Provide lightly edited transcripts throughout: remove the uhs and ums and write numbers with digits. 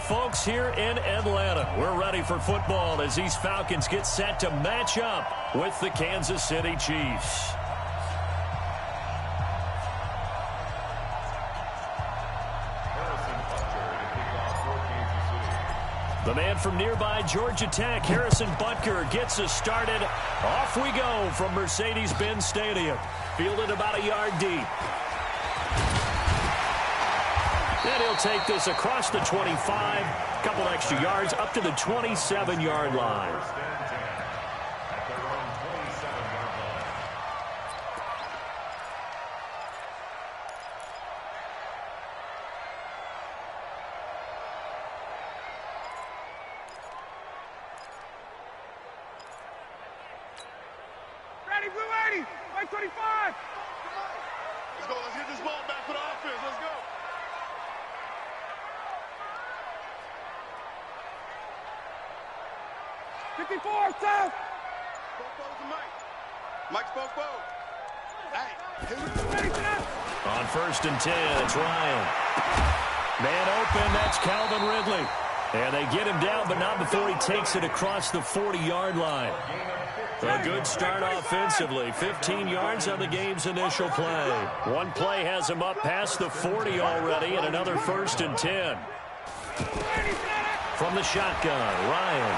folks, here in Atlanta. We're ready for football as these Falcons get set to match up with the Kansas City Chiefs. The man from nearby Georgia Tech, Harrison Butker, gets us started. Off we go from Mercedes-Benz Stadium. Fielded about a yard deep. And he'll take this across the 25. A couple extra yards up to the 27-yard line. Ready, blue 80, white 25. Let's go. Let's get this ball back for the offense. Let's go. South. Mike's post. Hey. On 1st and 10, it's Ryan. Man open, that's Calvin Ridley. And they get him down, but not before he takes it across the 40-yard line. A good start offensively. 15 yards on the game's initial play. One play has him up past the 40 already, and another 1st and 10. From the shotgun, Ryan.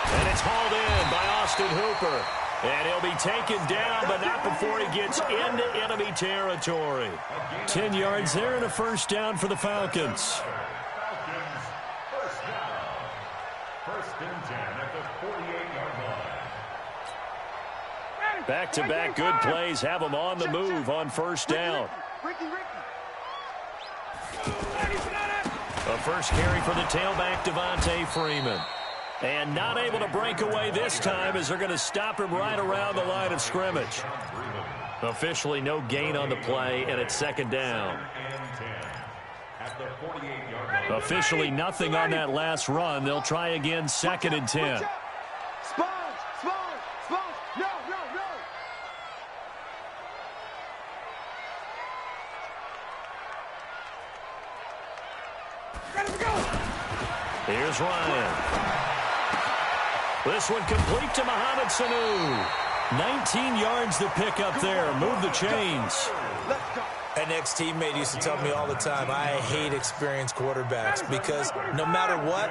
And it's hauled in by Austin Hooper. And he'll be taken down, but not before he gets into enemy territory. 10 yards there and a 1st down for the Falcons. First down. 1st and 10 at the 48-yard line. Back-to-back good plays have them on the move on 1st down. A first carry for the tailback, Devontae Freeman. And not able to break away this time as they're going to stop him right around the line of scrimmage. Officially no gain on the play, and it's 2nd down. Officially nothing on that last run. They'll try again, 2nd and 10. Here's Ryan. This one complete to Mohamed Sanu. 19 yards to pick up there. Move the chains. An ex-teammate used to tell me all the time, I hate experienced quarterbacks because no matter what,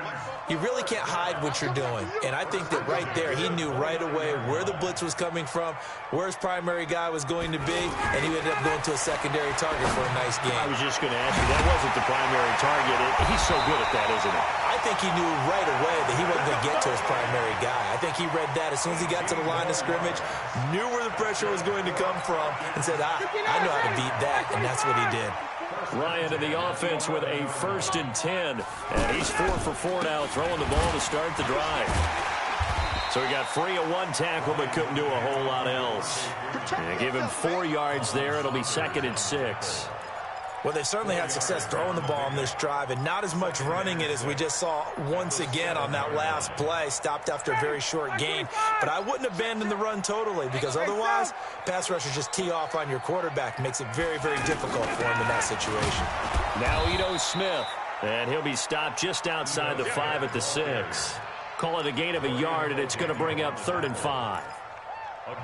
you really can't hide what you're doing. And I think that right there, he knew right away where the blitz was coming from, where his primary guy was going to be, and he ended up going to a secondary target for a nice game. I was just going to ask you, that wasn't the primary target. He's so good at that, isn't he? I think he knew right away that he wasn't going to get to his primary guy. I think he read that as soon as he got to the line of scrimmage, knew where the pressure was going to come from, and said, I know how to beat that, and that's what he did. Ryan to the offense with a 1st and 10. And he's 4 for 4 now, throwing the ball to start the drive. So he got free of 1 tackle, but couldn't do a whole lot else. And give him 4 yards there. It'll be 2nd and 6. Well, they certainly had success throwing the ball on this drive, and not as much running it as we just saw once again on that last play. Stopped after a very short gain. But I wouldn't abandon the run totally, because otherwise, pass rushers just tee off on your quarterback. Makes it very, very difficult for him in that situation. Now Ito Smith, and he'll be stopped just outside the 5 at the 6. Call it a gain of a yard, and it's going to bring up 3rd and 5.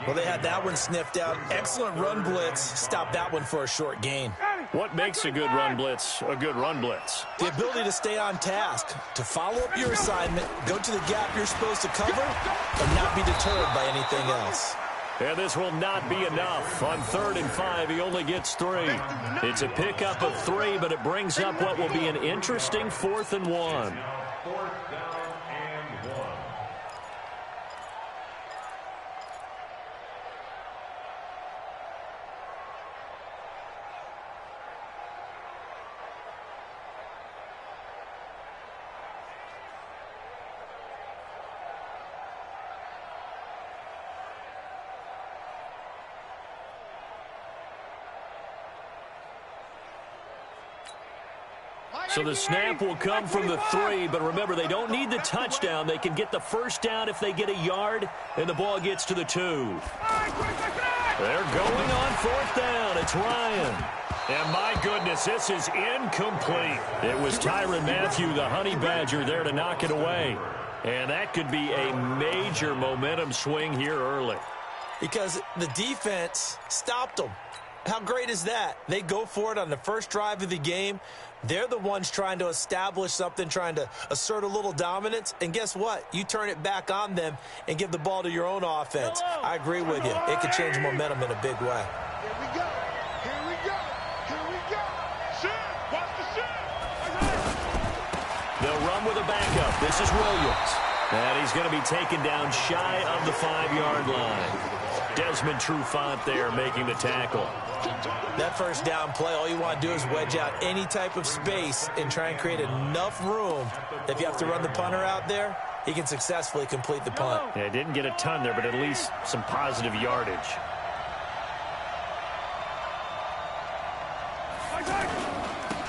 Well, they had that one sniffed out. Excellent run blitz. Stopped that one for a short gain. What makes a good run blitz a good run blitz? The ability to stay on task, to follow up your assignment, go to the gap you're supposed to cover, and not be deterred by anything else. And this will not be enough. On 3rd and 5, he only gets 3. It's a pickup of 3, but it brings up what will be an interesting 4th and 1. So the snap will come from the 3, but remember, they don't need the touchdown. They can get the 1st down if they get a yard, and the ball gets to the 2. They're going on 4th down. It's Ryan. And my goodness, this is incomplete. It was Tyrann Mathieu, the Honey Badger, there to knock it away. And that could be a major momentum swing here early. Because the defense stopped them. How great is that? They go for it on the first drive of the game. They're the ones trying to establish something, trying to assert a little dominance. And guess what? You turn it back on them and give the ball to your own offense. I agree with you. It could change momentum in a big way. Here we go. Here we go. Here we go. Shit. Watch the shit. They'll run with a backup. This is Williams. And he's going to be taken down shy of the 5-yard line. Desmond Trufant there making the tackle. That first down play, all you want to do is wedge out any type of space and try and create enough room that if you have to run the punter out there, he can successfully complete the punt. Yeah, didn't get a ton there, but at least some positive yardage.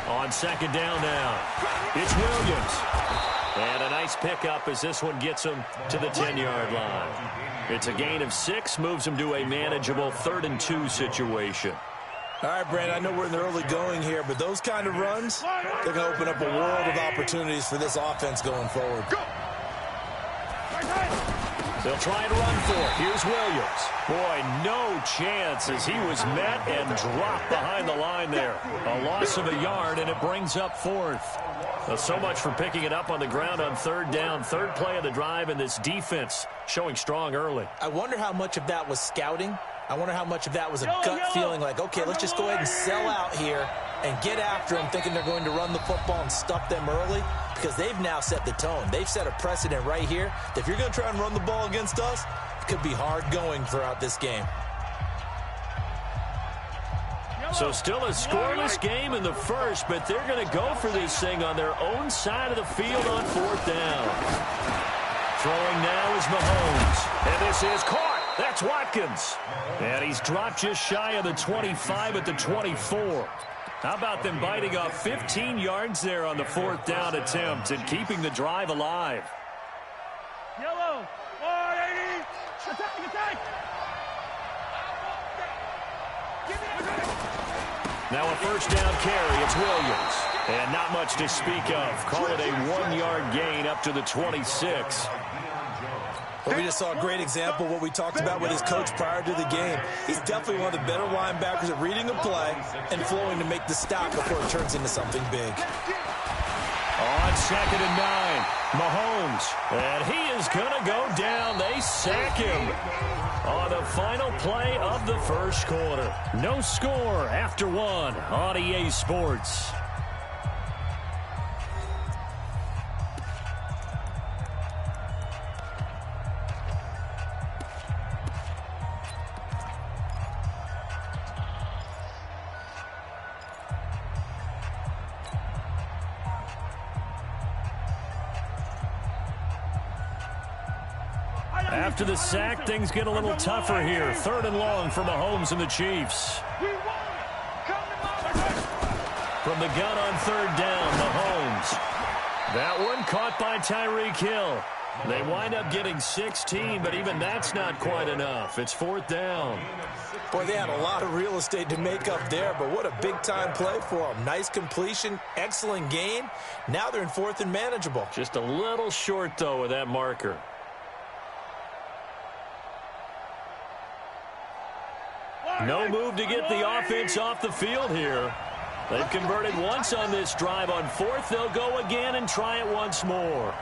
On second down now, it's Williams. And a nice pickup as this one gets him to the 10-yard line. It's a gain of 6, moves him to a manageable 3rd and 2 situation. All right, Brandon, I know we're in the early going here, but those kind of runs, they're going to open up a world of opportunities for this offense going forward. They'll try and run for it. Here's Williams. Boy, no chance as he was met and dropped behind the line there. A loss of a yard, and it brings up 4th. So much for picking it up on the ground on 3rd down. 3rd play of the drive, and this defense showing strong early. I wonder how much of that was scouting. I wonder how much of that was a gut feeling like, okay, let's just go ahead and sell out here and get after them, thinking they're going to run the football and stuff them early, because they've now set the tone. They've set a precedent right here that if you're going to try and run the ball against us, it could be hard going throughout this game. So still a scoreless game in the first, but they're going to go for this thing on their own side of the field on 4th down. Throwing now is Mahomes, and this is caught. That's Watkins. And he's dropped just shy of the 25 at the 24. How about them biting off 15 yards there on the 4th down attempt and keeping the drive alive? Yellow. 180. Attack. Now a first down carry. It's Williams. And not much to speak of. Call it a 1-yard gain up to the 26. Well, we just saw a great example of what we talked about with his coach prior to the game. He's definitely one of the better linebackers at reading a play and flowing to make the stop before it turns into something big. On 2nd and 9, Mahomes. And he is going to go down. They sack him on the final play of the first quarter. No score after 1 on EA Sports. After the sack, things get a little tougher here. 3rd and long for Mahomes and the Chiefs. From the gun on 3rd down, Mahomes. That one caught by Tyreek Hill. They wind up getting 16, but even that's not quite enough. It's 4th down. Boy, they had a lot of real estate to make up there, but what a big-time play for them. Nice completion, excellent gain. Now they're in 4th and manageable. Just a little short, though, of that marker. No move to get the offense off the field here. They've converted once on this drive. On 4th, they'll go again and try it once more.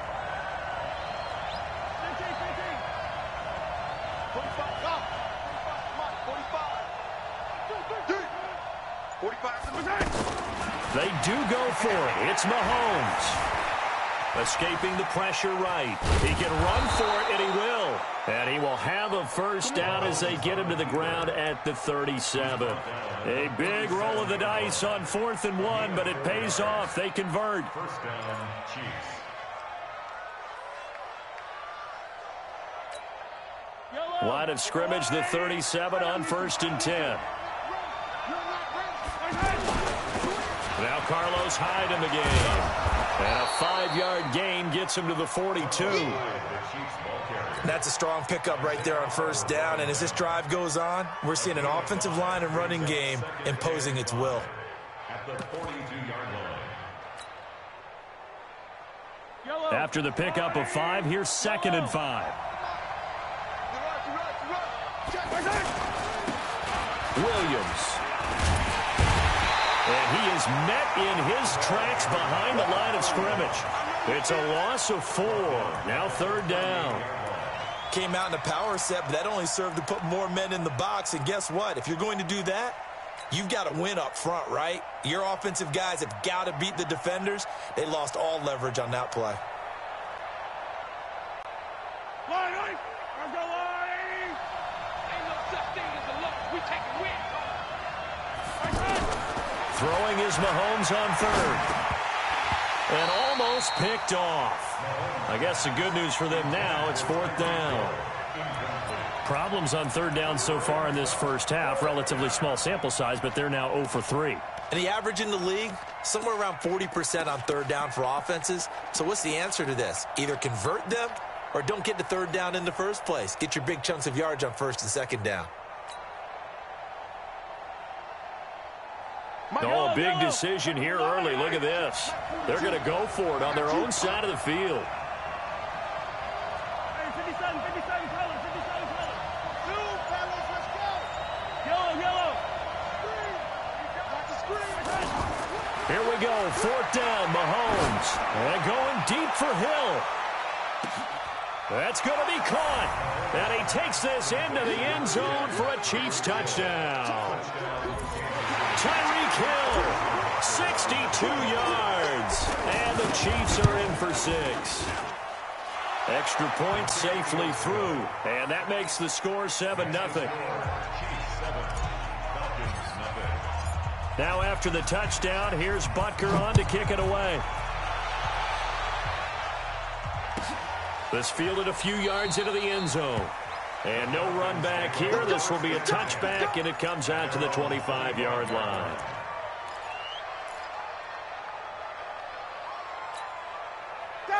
They do go for it. It's Mahomes. Escaping the pressure right. He can run for it, and he will. And he will have a first down as they get him to the ground at the 37. A big roll of the dice on 4th and 1, but it pays off. They convert. First down, Chiefs. Line of scrimmage, the 37 on 1st and 10. Now Carlos Hyde in the game. And a 5-yard gain gets him to the 42. That's a strong pickup right there on 1st down. And as this drive goes on, we're seeing an offensive line and running game imposing its will. the 42-yard line. After the pickup of 5, here's 2nd and 5. Williams. And he is met in his tracks behind the line of scrimmage. It's a loss of 4. Now 3rd down. Came out in a power set, but that only served to put more men in the box. And guess what? If you're going to do that, you've got to win up front, right? Your offensive guys have got to beat the defenders. They lost all leverage on that play. Line. Ain't no such thing as a loss. We take a win. Throwing is Mahomes on 3rd. And almost picked off. I guess the good news for them now, it's 4th down. Problems on 3rd down so far in this first half. Relatively small sample size, but they're now 0 for 3. And the average in the league, somewhere around 40% on 3rd down for offenses. So what's the answer to this? Either convert them or don't get to 3rd down in the first place. Get your big chunks of yards on 1st and 2nd down. Oh, a big decision here early. Look at this. They're going to go for it on their own side of the field. Hey, 57, color. 57, color. 2, fellas, let's go. Yellow. Here we go. 4th down, Mahomes. And going deep for Hill. That's going to be caught. And he takes this into the end zone for a Chiefs touchdown. Tyreek Hill, 62 yards. And the Chiefs are in for 6. Extra point safely through. And that makes the score 7-0. Now after the touchdown, here's Butker on to kick it away. This fielded a few yards into the end zone. And no run back here. This will be a touchback, and it comes out to the 25-yard line.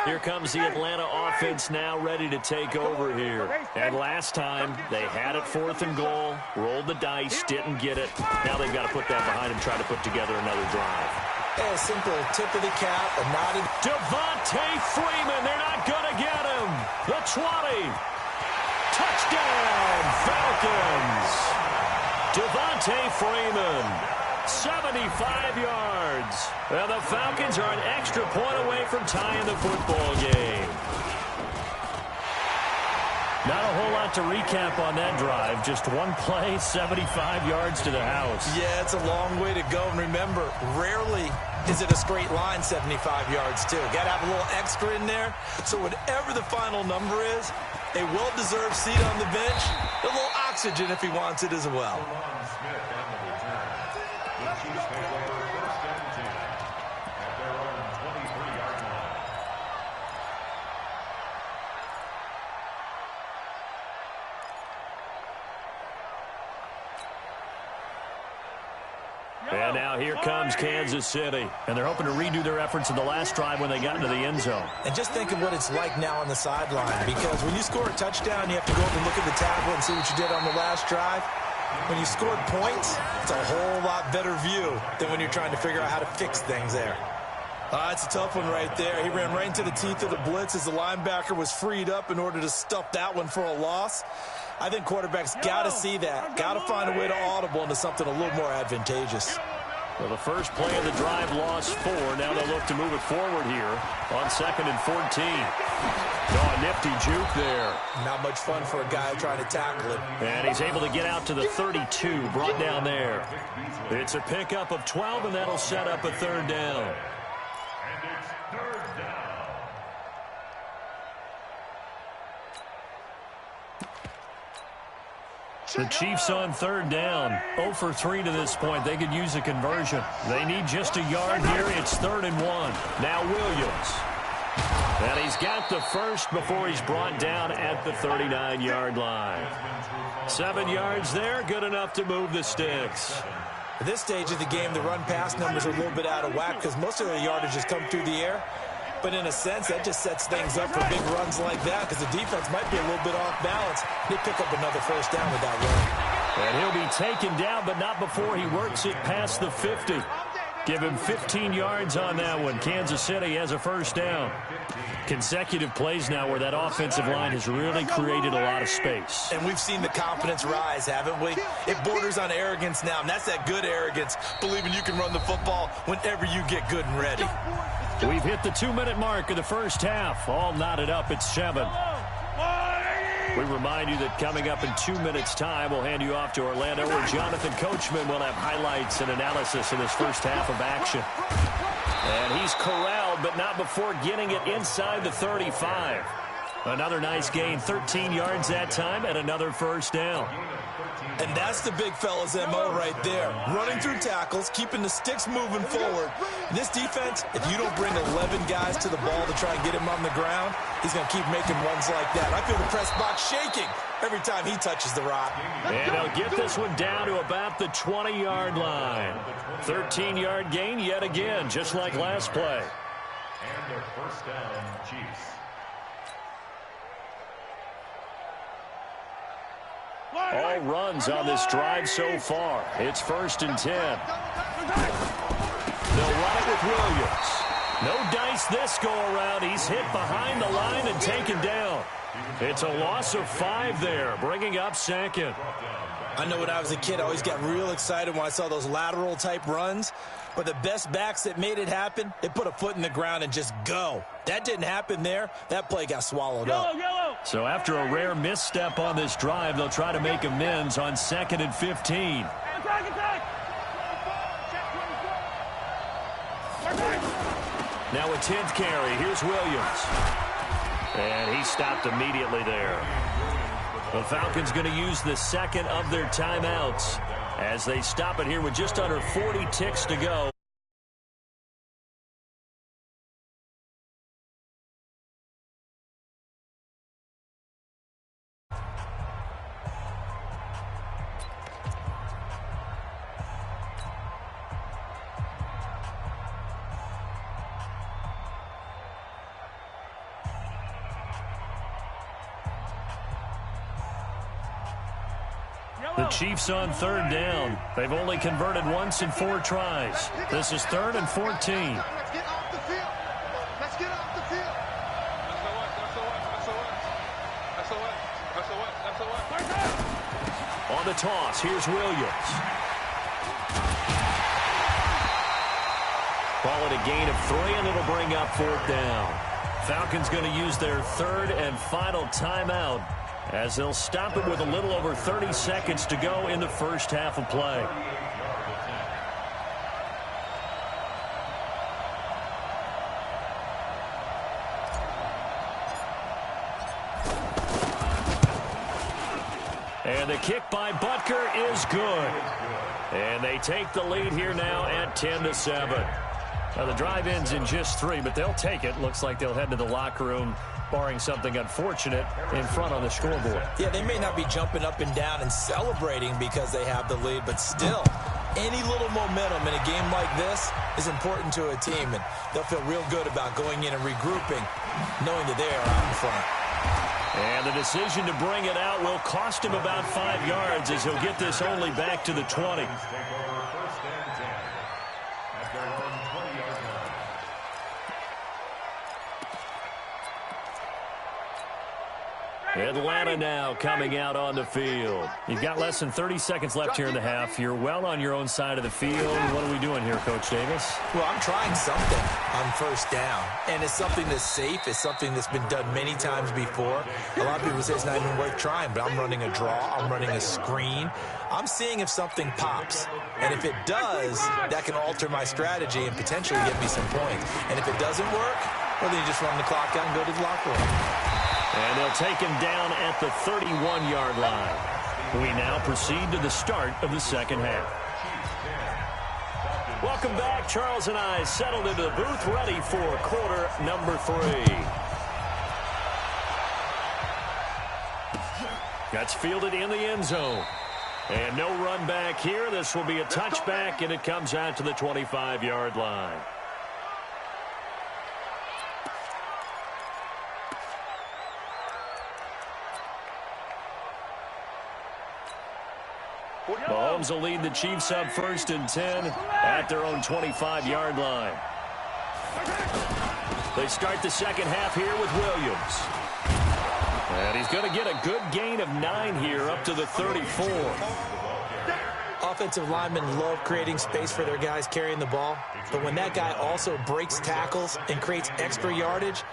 Here comes the Atlanta offense now ready to take over here. And last time, they had it 4th and goal, rolled the dice, didn't get it. Now they've got to put that behind them, try to put together another drive. A simple tip of the cap, a nodded. Devontae Freeman, they're not going to get him. The 20. Touchdown, Falcons. Devontae Freeman, 75 yards. And the Falcons are an extra point away from tying the football game. Not a whole lot to recap on that drive. Just one play, 75 yards to the house. Yeah, it's a long way to go. And remember, rarely is it a straight line 75 yards, too. Got to have a little extra in there. So whatever the final number is, a well-deserved seat on the bench, a little oxygen if he wants it as well. And now here comes Kansas City. And they're hoping to redo their efforts in the last drive when they got into the end zone. And just think of what it's like now on the sideline. Because when you score a touchdown, you have to go up and look at the tablet and see what you did on the last drive. When you scored points, it's a whole lot better view than when you're trying to figure out how to fix things there. It's a tough one right there. He ran right into the teeth of the blitz as the linebacker was freed up in order to stuff that one for a loss. I think quarterbacks got to see that. Got to find a way to audible into something a little more advantageous. Well, the first play of the drive lost 4. Now they'll look to move it forward here on 2nd and 14. Oh, a nifty juke there. Not much fun for a guy trying to tackle it. And he's able to get out to the 32, brought down there. It's a pickup of 12, and that'll set up a 3rd down. And it's 3rd down. The Chiefs on 3rd down. 0 for 3 to this point. They could use a conversion. They need just a yard here. It's 3rd and 1. Now Williams. And he's got the first before he's brought down at the 39-yard line. 7 yards there, good enough to move the sticks. At this stage of the game, the run-pass numbers are a little bit out of whack because most of their yardage has come through the air. But in a sense, that just sets things up for big runs like that because the defense might be a little bit off balance. They pick up another first down with that run. And he'll be taken down, but not before he works it past the 50. Give him 15 yards on that one. Kansas City has a first down. Consecutive plays now where that offensive line has really created a lot of space. And we've seen the confidence rise, haven't we? It borders on arrogance now, and that's that good arrogance, believing you can run the football whenever you get good and ready. We've hit the 2-minute mark of the first half. All knotted up at 7. We remind you that coming up in 2 minutes' time, we'll hand you off to Orlando, where Jonathan Coachman will have highlights and analysis in his first half of action. And he's corralled, but not before getting it inside the 35. Another nice gain, 13 yards that time, and another first down. And that's the big fella's MO right there. Running through tackles, keeping the sticks moving forward. In this defense, if you don't bring 11 guys to the ball to try and get him on the ground, he's going to keep making runs like that. I feel the press box shaking every time he touches the rock. And they'll get this one down to about the 20-yard line. 13-yard gain yet again, just like last play. And their first down, Chiefs. All runs on this drive so far. It's 1st and 10. They'll run it with Williams. No dice this go-around. He's hit behind the line and taken down. It's a loss of 5 there, bringing up 2nd. I know when I was a kid, I always got real excited when I saw those lateral-type runs. But the best backs that made it happen, they put a foot in the ground and just go. That didn't happen there. That play got swallowed up. So after a rare misstep on this drive, they'll try to make amends on 2nd and 15. Now a 10th carry. Here's Williams. And he stopped immediately there. The Falcons going to use the second of their timeouts as they stop it here with just under 40 ticks to go. The Chiefs on 3rd down. They've only converted once in 4 tries. This is 3rd and 14. Let's get off the field. Let's get off the field. On the toss, here's Williams. Call it a gain of 3, and it'll bring up 4th down. Falcons going to use their 3rd and final timeout, as they'll stop it with a little over 30 seconds to go in the first half of play. And the kick by Butker is good. And they take the lead here now at 10-7. Now the drive ends in just 3, but they'll take it. Looks like they'll head to the locker room, barring something unfortunate, in front on the scoreboard. Yeah, they may not be jumping up and down and celebrating because they have the lead, but still, any little momentum in a game like this is important to a team, and they'll feel real good about going in and regrouping, knowing that they are out in front. And the decision to bring it out will cost him about 5 yards, as he'll get this only back to the 20. Atlanta now coming out on the field. You've got less than 30 seconds left here in the half. You're well on your own side of the field. What are we doing here, Coach Davis? Well, I'm trying something on 1st down, and it's something that's safe. It's something that's been done many times before. A lot of people say it's not even worth trying, but I'm running a draw. I'm running a screen. I'm seeing if something pops, and if it does, that can alter my strategy and potentially get me some points. And if it doesn't work, well, then you just run the clock out and go to the locker room. And they'll take him down at the 31-yard line. We now proceed to the start of the second half. Welcome back. Charles and I settled into the booth, ready for quarter number 3. That's fielded in the end zone. And no run back here. This will be a touchback, and it comes out to the 25-yard line. Mahomes will lead the Chiefs up 1st and 10 at their own 25-yard line. They start the second half here with Williams. And he's going to get a good gain of 9 here up to the 34. Offensive linemen love creating space for their guys carrying the ball, but when that guy also breaks tackles and creates extra yardage,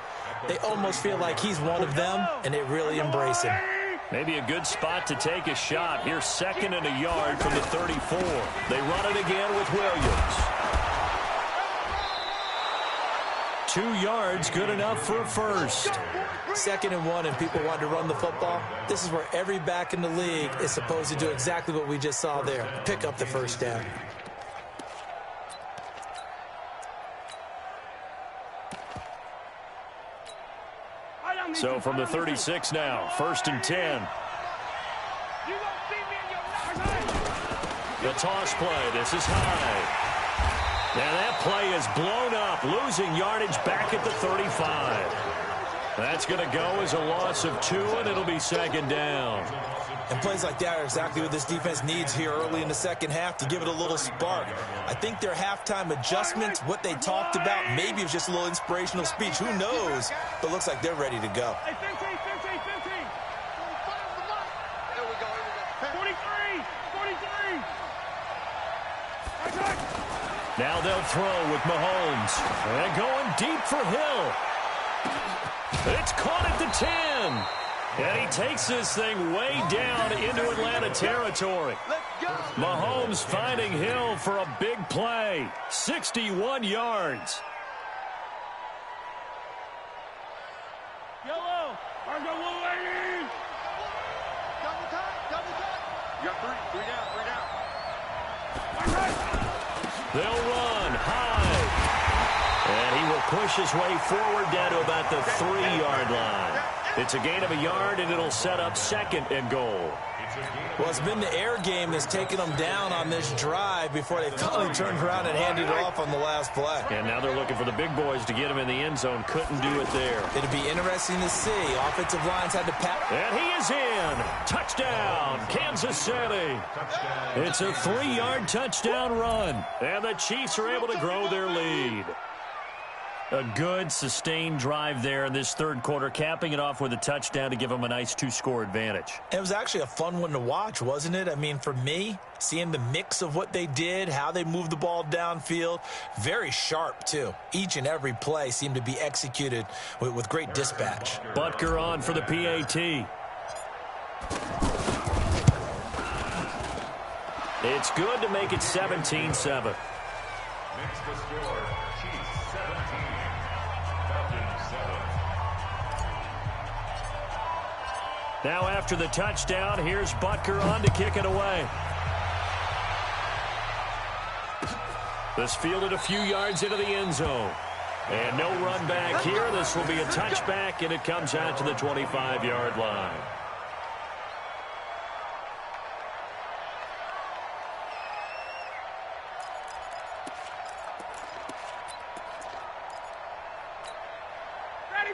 they almost feel like he's one of them, and they really embrace him. Maybe a good spot to take a shot. Here's 2nd and a yard from the 34. They run it again with Williams. 2 yards, good enough for a first. 2nd and 1, and people want to run the football. This is where every back in the league is supposed to do exactly what we just saw there. Pick up the first down. So from the 36 now, 1st and 10. The toss play, this is high. And that play is blown up, losing yardage back at the 35. That's going to go as a loss of 2, and it'll be 2nd down. And plays like that are exactly what this defense needs here early in the second half to give it a little spark. I think their halftime adjustments, what they talked about, maybe it was just a little inspirational speech. Who knows? But it looks like they're ready to go. 15. 43. Now they'll throw with Mahomes. And going deep for Hill. It's caught at the 10. And he takes this thing way down into Atlanta territory. Mahomes finding Hill for a big play. 61 yards. Yellow. Where's the little lady? Double time. You got 3 down. They'll run high. And he will push his way forward down to about the 3-yard line. It's a gain of a yard, and it'll set up 2nd and goal. Well, it's been the air game that's taken them down on this drive before they finally turned around and handed it off on the last play. And now they're looking for the big boys to get him in the end zone. Couldn't do it there. It'll be interesting to see. Offensive lines had to pass. And he is in. Touchdown, Kansas City. It's a 3-yard touchdown run. And the Chiefs are able to grow their lead. A good, sustained drive there in this third quarter, capping it off with a touchdown to give them a nice 2-score advantage. It was actually a fun one to watch, wasn't it? I mean, for me, seeing the mix of what they did, how they moved the ball downfield, very sharp, too. Each and every play seemed to be executed with great dispatch. Butker on for the PAT. It's good to make it 17-7. Makes the score, Chiefs 17, Falcons 7. Now after the touchdown, here's Butker on to kick it away. This fielded a few yards into the end zone. And no run back here. This will be a touchback, and it comes out to the 25-yard line.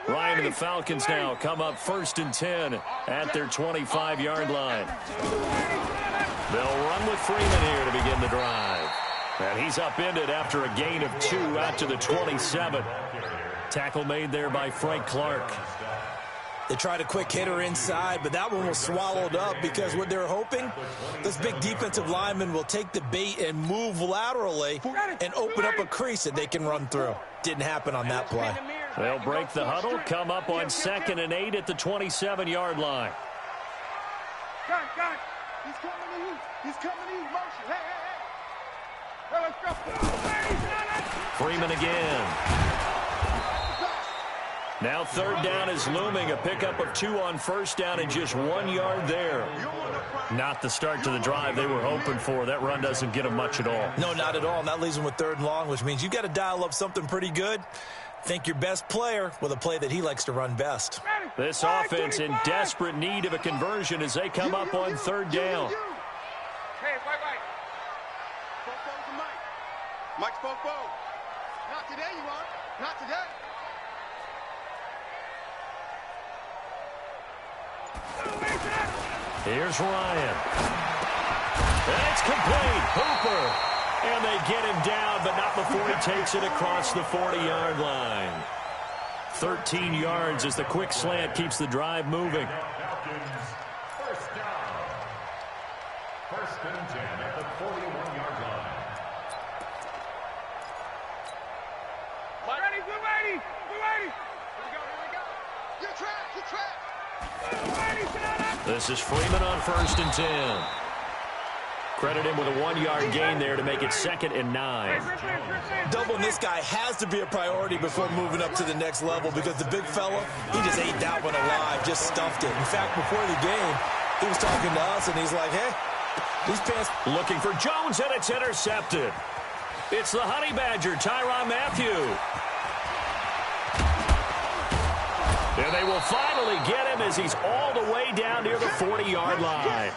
Ryan and the Falcons now come up 1st and 10 at their 25-yard line. They'll run with Freeman here to begin the drive. And he's upended after a gain of 2 out to the 27. Tackle made there by Frank Clark. They tried a quick hitter inside, but that one was swallowed up because what they're hoping, this big defensive lineman will take the bait and move laterally and open up a crease that they can run through. Didn't happen on that play. They'll break the huddle, come up on 2nd and 8 at the 27-yard line. Got. He's coming to you. Motion. Hey. Let's go. Freeman again. Now 3rd down is looming. A pickup of 2 on 1st down and just 1 yard there. Not the start to the drive they were hoping for. That run doesn't get them much at all. No, not at all. And that leaves them with 3rd and long, which means you got to dial up something pretty good. Think your best player with a play that he likes to run best. This offense in desperate need of a conversion as they come up on 3rd down. Hey, wait. Fofo's the Mike. Mike's Fofo. Not today, you are. Not today. Here's Ryan. And it's complete. Hooper. And they get him down, but not before he takes it across the 40-yard line. 13 yards as the quick slant keeps the drive moving. First down. First and 10 at the 41-yard line. Ready, get ready, get ready. Here we go. You're trapped, you're trapped. This is Freeman on first and 10. Credit him with a 1-yard gain there to make it 2nd and 9. Doubling this guy has to be a priority before moving up to the next level because the big fella, he just ate that one alive, just stuffed it. In fact, before the game, he was talking to us, and he's like, hey, these pants... Looking for Jones, and it's intercepted. It's the Honey Badger, Tyrann Mathieu. And they will finally get him as he's all the way down near the 40-yard line.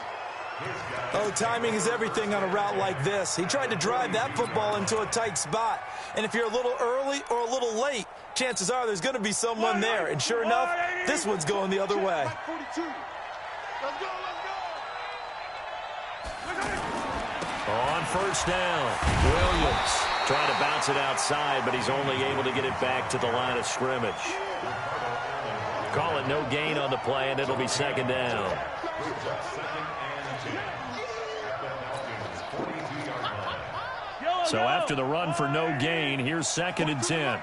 Oh, timing is everything on a route like this. He tried to drive that football into a tight spot. And if you're a little early or a little late, chances are there's going to be someone there. And sure enough, this one's going the other way. On first down, Williams trying to bounce it outside, but he's only able to get it back to the line of scrimmage. Call it no gain on the play, and it'll be 2nd down. So after the run for no gain, here's 2nd and 10.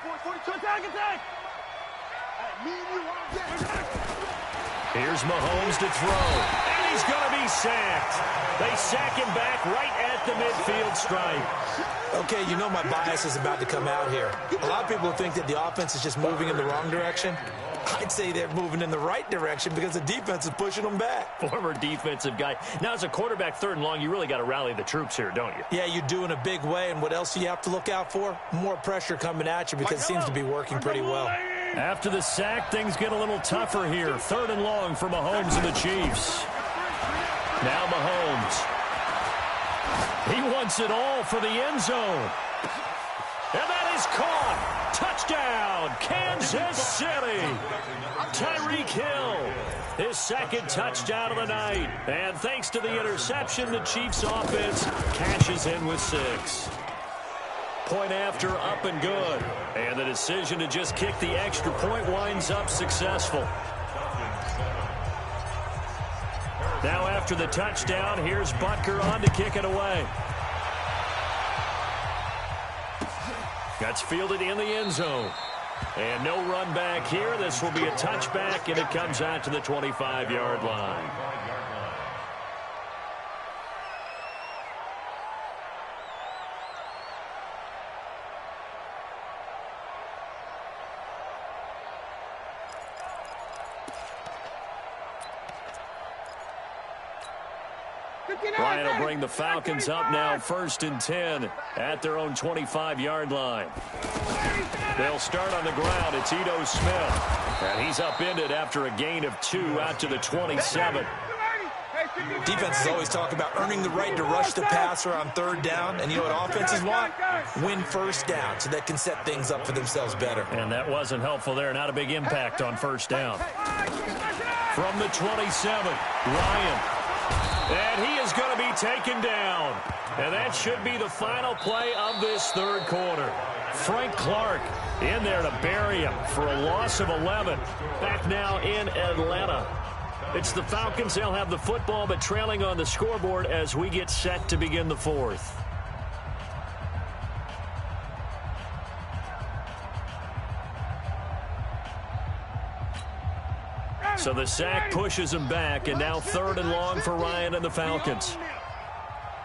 Here's Mahomes to throw, and he's going to be sacked. They sack him back right at the midfield stripe. Okay, you know my bias is about to come out here. A lot of people think that the offense is just moving in the wrong direction. I'd say they're moving in the right direction because the defense is pushing them back. Former defensive guy. Now, as a quarterback, 3rd and long, you really got to rally the troops here, don't you? Yeah, you do in a big way. And what else do you have to look out for? More pressure coming at you because it seems to be working pretty well. After the sack, things get a little tougher here. 3rd and long for Mahomes and the Chiefs. Now Mahomes. He wants it all for the end zone. And that is caught. Touchdown, Kansas City. Tyreek Hill, his 2nd touchdown of the night. And thanks to the interception, the Chiefs offense cashes in with 6. Point after, up and good. And the decision to just kick the extra point winds up successful. Now after the touchdown, here's Butker on to kick it away. That's fielded in the end zone. And no run back here. This will be a touchback, and it comes out to the 25-yard line. Ryan will bring the Falcons up now 1st and 10 at their own 25-yard line. They'll start on the ground. It's Ito Smith. And he's upended after a gain of 2 out to the 27. Defenses always talk about earning the right to rush the passer on 3rd down. And you know what offenses want? Win 1st down so they can set things up for themselves better. And that wasn't helpful there. Not a big impact on 1st down. From the 27, Ryan. And he is going to be taken down. And that should be the final play of this 3rd quarter. Frank Clark in there to bury him for a loss of 11. Back now in Atlanta. It's the Falcons. They'll have the football, but trailing on the scoreboard as we get set to begin the 4th. So the sack pushes him back, and now 3rd and long for Ryan and the Falcons.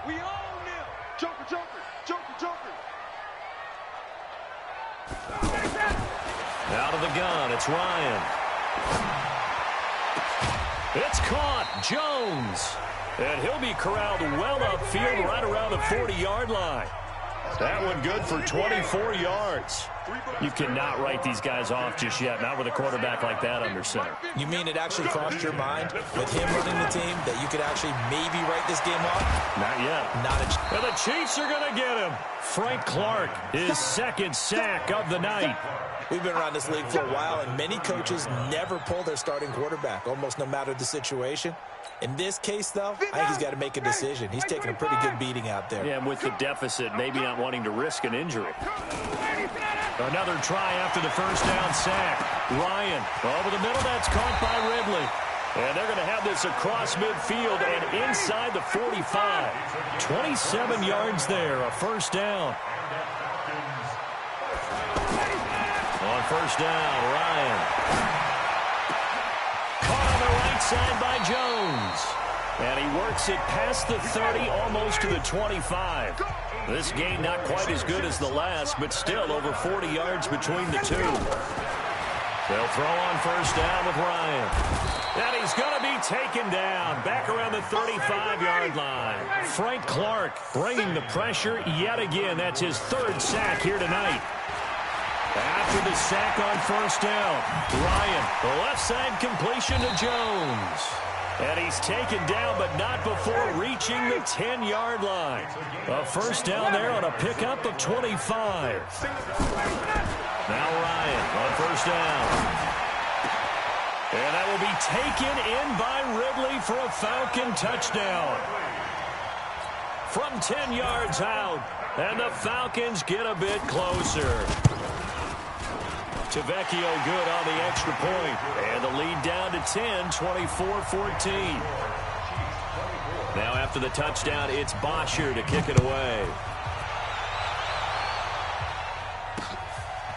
We all kneel. Joker, Joker, Joker, Joker. Out of the gun, it's Ryan. It's caught, Jones. And he'll be corralled well upfield right around the 40-yard line. That one good for 24 yards. You cannot write these guys off just yet, not with a quarterback like that under center. You mean it actually crossed your mind with him running the team that you could actually maybe write this game off? Not yet. Not a and the Chiefs are going to get him. Frank Clark, his second sack of the night. We've been around this league for a while, and many coaches never pull their starting quarterback, almost no matter the situation. In this case, though, I think he's got to make a decision. He's taking a pretty good beating out there. Yeah, and with the deficit, maybe not wanting to risk an injury. Another try after the first down sack. Ryan over the middle. That's caught by Ridley. And they're going to have this across midfield and inside the 45. 27 yards there, a first down. On first down, Ryan. Caught on the right side by Jones. And he works it past the 30, almost to the 25. This game not quite as good as the last, but still over 40 yards between the two. They'll throw on first down with Ryan. And he's going to be taken down back around the 35-yard line. Frank Clark bringing the pressure yet again. That's his third sack here tonight. After the sack on first down, Ryan, the left side completion to Jones. And he's taken down, but not before reaching the 10-yard line. A first down there on a pickup of 25. Now Ryan on first down. And that will be taken in by Ridley for a Falcon touchdown. From 10 yards out, and the Falcons get a bit closer. Tavecchio good on the extra point. And the lead down to 10, 24-14. Now after the touchdown, it's Bosher to kick it away.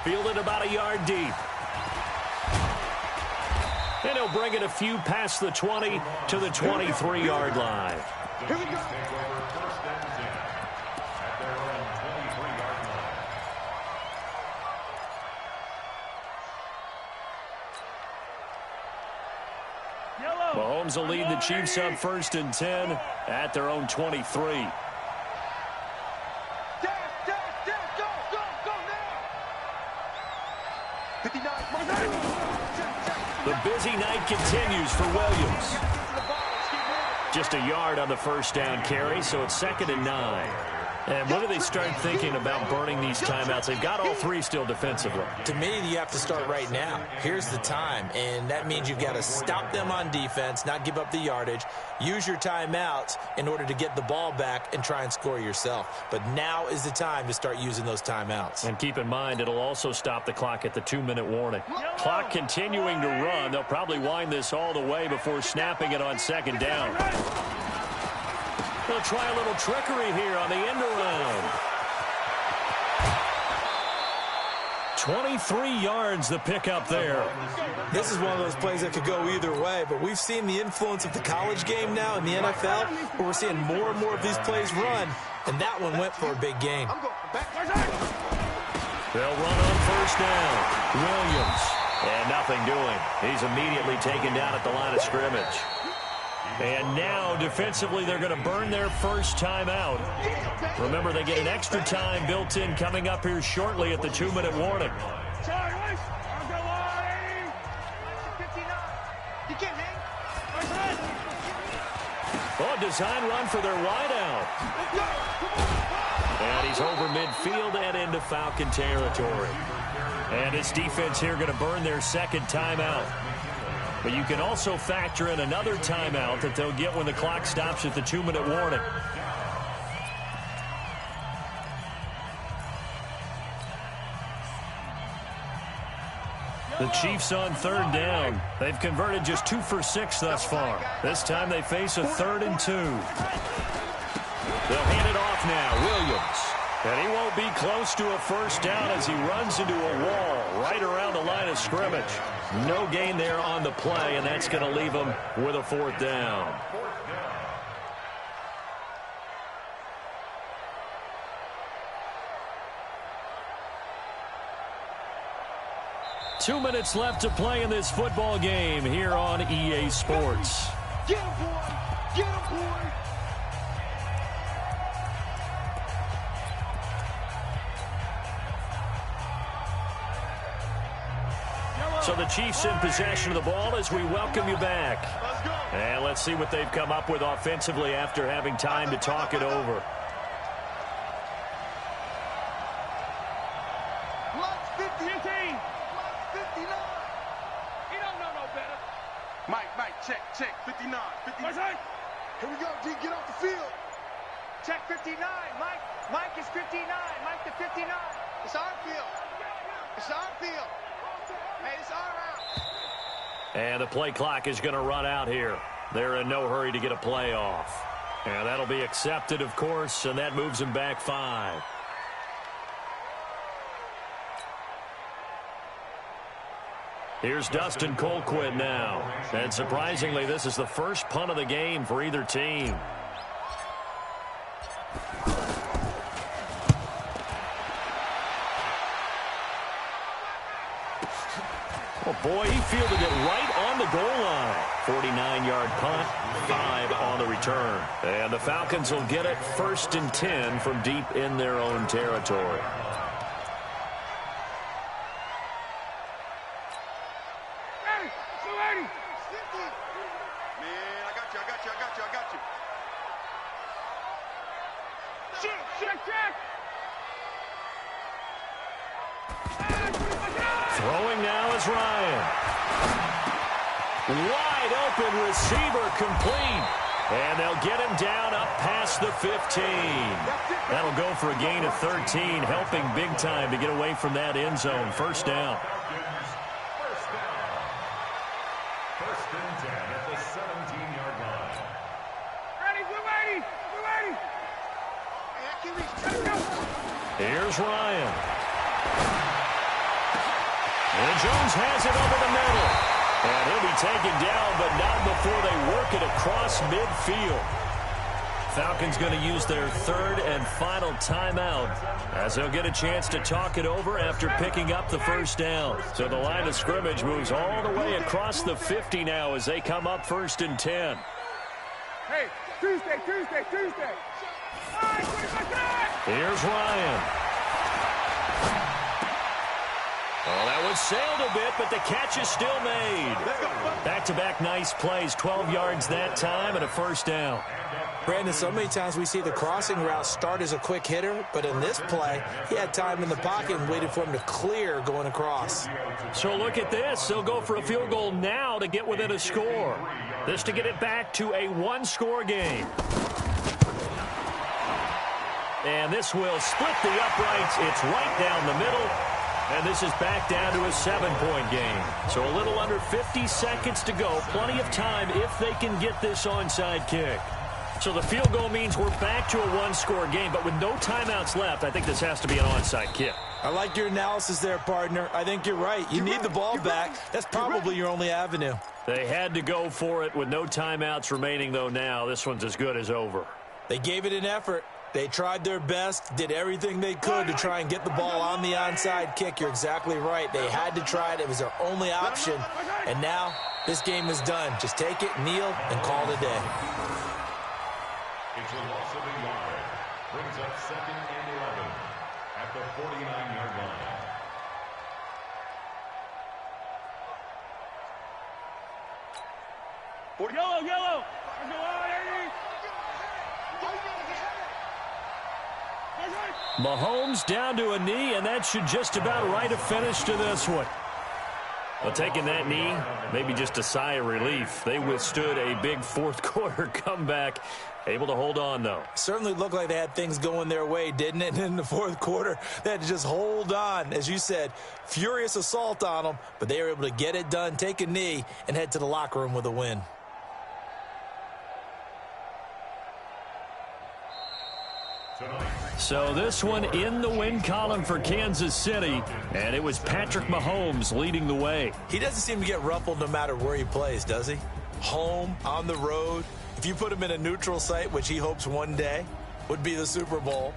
Fielded about a yard deep. And he'll bring it a few past the 20 to the 23-yard line. Here we go. Mahomes will lead the Chiefs up first and 10 at their own 23. The busy night continues for Williams. Just a yard on the first down carry, so it's 2nd and 9. And when do they start thinking about burning these timeouts? They've got all three still defensively. To me, you have to start right now. Here's the time, and that means you've got to stop them on defense, not give up the yardage, use your timeouts in order to get the ball back and try and score yourself. But now is the time to start using those timeouts. And keep in mind, it'll also stop the clock at the 2-minute warning. Clock continuing to run. They'll probably wind this all the way before snapping it on 2nd down. They'll try a little trickery here on the end around. 23 yards the pickup there. This is one of those plays that could go either way, but we've seen the influence of the college game now in the NFL, where we're seeing more and more of these plays run, and that one went for a big gain. They'll run on first down. Williams. And nothing doing. He's immediately taken down at the line of scrimmage. And now, defensively, they're going to burn their first timeout. Remember, they get an extra time built in coming up here shortly at the 2-minute warning. Oh, design run for their wideout. And he's over midfield and into Falcon territory. And this defense here going to burn their second timeout. But you can also factor in another timeout that they'll get when the clock stops at the 2-minute warning. The Chiefs on 3rd down. They've converted just 2 for 6 thus far. This time they face a 3rd and 2. They'll hand it off now. Williams. And he won't be close to a first down as he runs into a wall right around the line of scrimmage. No gain there on the play, and that's going to leave him with a 4th down. Two minutes left to play in this football game here on EA Sports. Get him, boy! Get him, boy! So the Chiefs in possession of the ball as we welcome you back. And let's see what they've come up with offensively after having time to talk it over. Mike, check, 59. Here we go, D, get off the field. Check 59, Mike is 59, Mike to 59. It's our field. It's our field. Hey, it's our round. And the play clock is going to run out here. They're in no hurry to get a play off. And that'll be accepted, of course, and that moves them back 5. Here's Dustin Colquitt now. And surprisingly, this is the first punt of the game for either team. Oh, boy, he fielded it right on the goal line. 49-yard punt, 5 on the return. And the Falcons will get it 1st and 10 from deep in their own territory. Throwing now is Ryan. Wide open receiver complete. And they'll get him down up past the 15. That'll go for a gain of 13, helping big time to get away from that end zone. First down. First and 10 at the 17-yard line. Ready, we're ready. Here's Ryan. And Jones has it over the middle. And he'll be taken down, but not before they work it across midfield. Falcons going to use their 3rd and final timeout as they'll get a chance to talk it over after picking up the first down. So the line of scrimmage moves all the way across the 50 now as they come up 1st and 10. Hey, Tuesday. Here's Ryan. Oh, that one sailed a bit, but the catch is still made. Back-to-back nice plays, 12 yards that time and a first down. Brandon, so many times we see the crossing route start as a quick hitter, but in this play, he had time in the pocket and waited for him to clear going across. So look at this. They'll go for a field goal now to get within a score. This to get it back to a 1-score game. And this will split the uprights. It's right down the middle. And this is back down to a 7-point game. So a little under 50 seconds to go. Plenty of time if they can get this onside kick. So the field goal means we're back to a 1-score game. But with no timeouts left, I think this has to be an onside kick. I like your analysis there, partner. I think you're right. You need the ball back. That's probably your only avenue. They had to go for it with no timeouts remaining, though, now. This one's as good as over. They gave it an effort. They tried their best, did everything they could to try and get the ball on the onside kick. You're exactly right. They had to try it. It was their only option. And now this game is done. Just take it, kneel, and call it a day. It's a loss of a yard. Brings up 2nd and 11 at the 49-yard line. Yellow. Mahomes down to a knee, and that should just about write a finish to this one. Well, taking that knee, maybe just a sigh of relief. They withstood a big fourth-quarter comeback. Able to hold on, though. Certainly looked like they had things going their way, didn't it? And in the fourth quarter, they had to just hold on. As you said, furious assault on them, but they were able to get it done, take a knee, and head to the locker room with a win. So this one in the win column for Kansas City, and it was Patrick Mahomes leading the way. He doesn't seem to get ruffled no matter where he plays, does he? Home, on the road. If you put him in a neutral site, which he hopes one day would be the Super Bowl,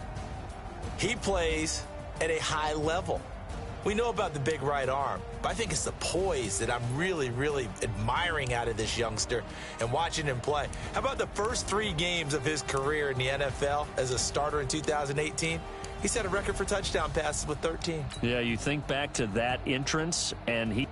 he plays at a high level. We know about the big right arm, but I think it's the poise that I'm really, really admiring out of this youngster and watching him play. How about the first 3 games of his career in the NFL as a starter in 2018? He set a record for touchdown passes with 13. Yeah, you think back to that entrance, and he